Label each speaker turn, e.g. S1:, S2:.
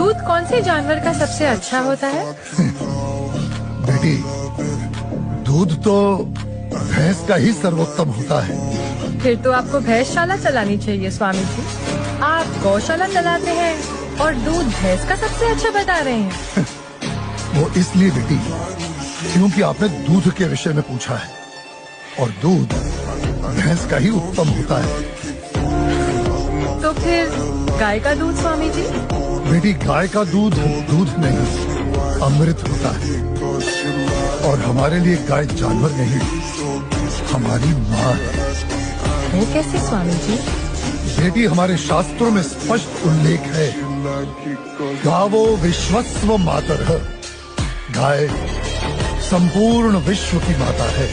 S1: दूध कौन से जानवर का सबसे अच्छा होता है?
S2: बेटी, दूध तो भैंस का ही सर्वोत्तम होता है।
S1: फिर तो आपको भैंसशाला चलानी चाहिए स्वामी जी। आप गौशाला चलाते हैं और दूध भैंस का सबसे अच्छा बता रहे हैं।
S2: वो इसलिए बेटी क्योंकि आपने दूध के विषय में पूछा है, और दूध भैंस का ही उत्तम होता है।
S1: तो फिर गाय का दूध स्वामी जी?
S2: बेटी, गाय का दूध दूध नहीं, अमृत होता है। और हमारे लिए गाय जानवर नहीं, हमारी माँ है।
S1: वो कैसे स्वामी जी?
S2: बेटी, हमारे शास्त्रों में स्पष्ट उल्लेख है, गावो विश्वस्व मातरः। गाय संपूर्ण विश्व की माता है।